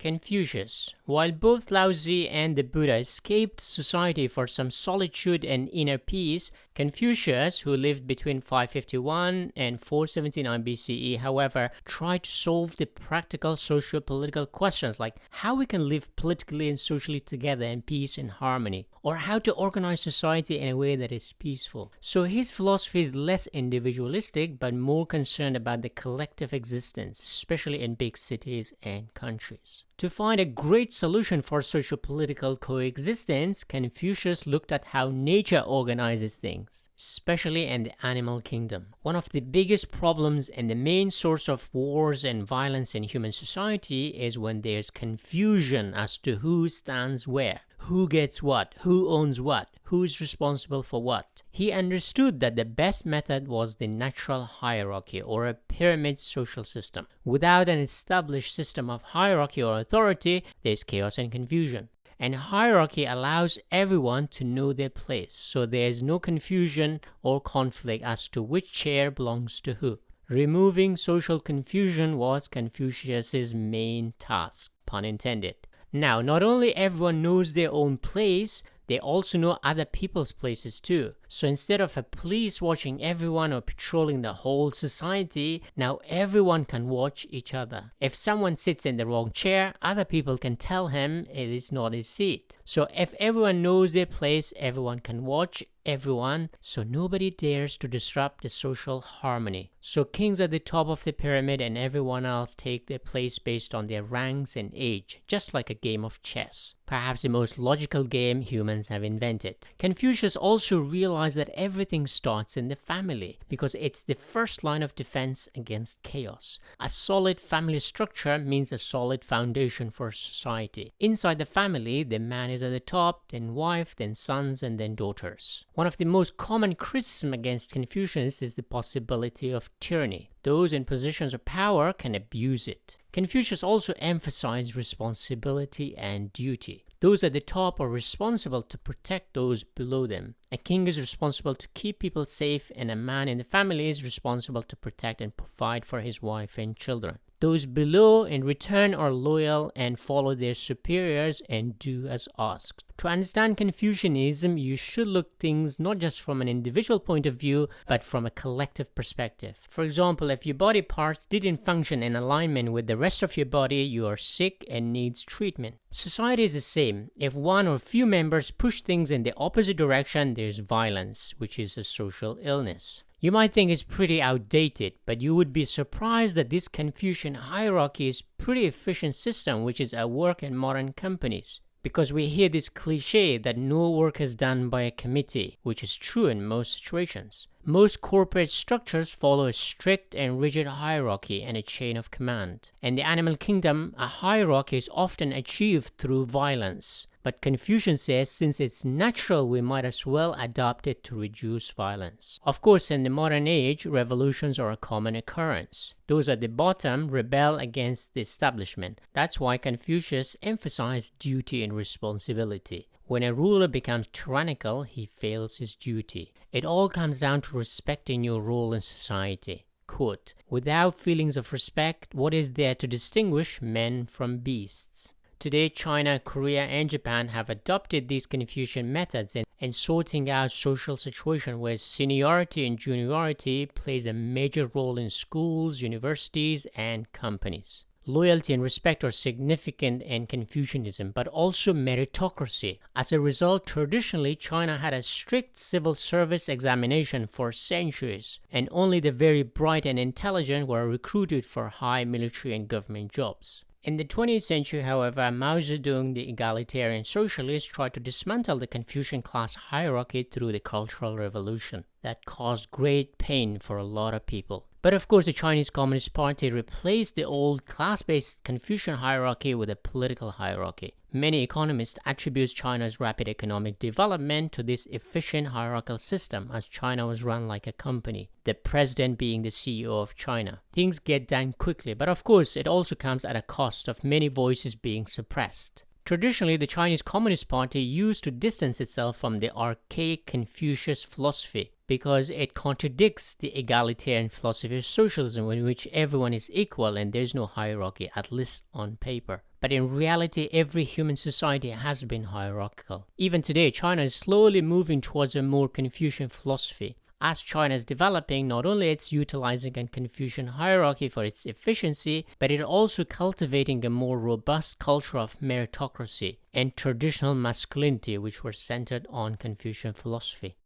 Confucius. While both Laozi and the Buddha escaped society for some solitude and inner peace, Confucius, who lived between 551 and 479 BCE, however, tried to solve the practical socio-political questions like how we can live politically and socially together in peace and harmony, or how to organize society in a way that is peaceful. So his philosophy is less individualistic but more concerned about the collective existence, especially in big cities and countries. To find a great solution for socio-political coexistence, Confucius looked at how nature organizes things, especially in the animal kingdom. One of the biggest problems and the main source of wars and violence in human society is when there's confusion as to who stands where, who gets what, who owns what, who is responsible for what. He understood that the best method was the natural hierarchy or a pyramid social system. Without an established system of hierarchy or authority, there's chaos and confusion. And hierarchy allows everyone to know their place, so there is no confusion or conflict as to which chair belongs to who. Removing social confusion was Confucius's main task, pun intended. Now, not only everyone knows their own place, they also know other people's places too. So instead of a police watching everyone or patrolling the whole society, now everyone can watch each other. If someone sits in the wrong chair, other people can tell him it is not his seat. So if everyone knows their place, everyone can watch everyone, so nobody dares to disrupt the social harmony. So kings at the top of the pyramid and everyone else take their place based on their ranks and age, just like a game of chess. Perhaps the most logical game humans have invented. Confucius also realized that everything starts in the family because it's the first line of defense against chaos. A solid family structure means a solid foundation for society. Inside the family, the man is at the top, then wife, then sons, and then daughters. One of the most common criticisms against Confucius is the possibility of tyranny. Those in positions of power can abuse it. Confucius also emphasized responsibility and duty. Those at the top are responsible to protect those below them. A king is responsible to keep people safe, and a man in the family is responsible to protect and provide for his wife and children. Those below, in return, are loyal and follow their superiors and do as asked. To understand Confucianism, you should look things not just from an individual point of view, but from a collective perspective. For example, if your body parts didn't function in alignment with the rest of your body, you are sick and needs treatment. Society is the same. If one or few members push things in the opposite direction, there's violence, which is a social illness. You might think it's pretty outdated, but you would be surprised that this Confucian hierarchy is a pretty efficient system which is at work in modern companies. Because we hear this cliche that no work is done by a committee, which is true in most situations. Most corporate structures follow a strict and rigid hierarchy and a chain of command. In the animal kingdom, a hierarchy is often achieved through violence. But Confucius says since it's natural, we might as well adopt it to reduce violence. Of course, in the modern age, revolutions are a common occurrence. Those at the bottom rebel against the establishment. That's why Confucius emphasized duty and responsibility. When a ruler becomes tyrannical, he fails his duty. It all comes down to respecting your role in society. Quote, "Without feelings of respect, what is there to distinguish men from beasts?" Today, China, Korea, and Japan have adopted these Confucian methods in sorting out social situations where seniority and juniority plays a major role in schools, universities, and companies. Loyalty and respect are significant in Confucianism, but also meritocracy. As a result, traditionally, China had a strict civil service examination for centuries, and only the very bright and intelligent were recruited for high military and government jobs. In the 20th century, however, Mao Zedong, the egalitarian socialist, tried to dismantle the Confucian class hierarchy through the Cultural Revolution. That caused great pain for a lot of people. But of course, the Chinese Communist Party replaced the old class-based Confucian hierarchy with a political hierarchy. Many economists attribute China's rapid economic development to this efficient hierarchical system, as China was run like a company, the president being the CEO of China. Things get done quickly, but of course, it also comes at a cost of many voices being suppressed. Traditionally, the Chinese Communist Party used to distance itself from the archaic Confucius philosophy because it contradicts the egalitarian philosophy of socialism, in which everyone is equal and there's no hierarchy, at least on paper. But in reality, every human society has been hierarchical. Even today, China is slowly moving towards a more Confucian philosophy. As China is developing, not only it's utilizing a Confucian hierarchy for its efficiency, but it also cultivating a more robust culture of meritocracy and traditional masculinity, which were centered on Confucian philosophy.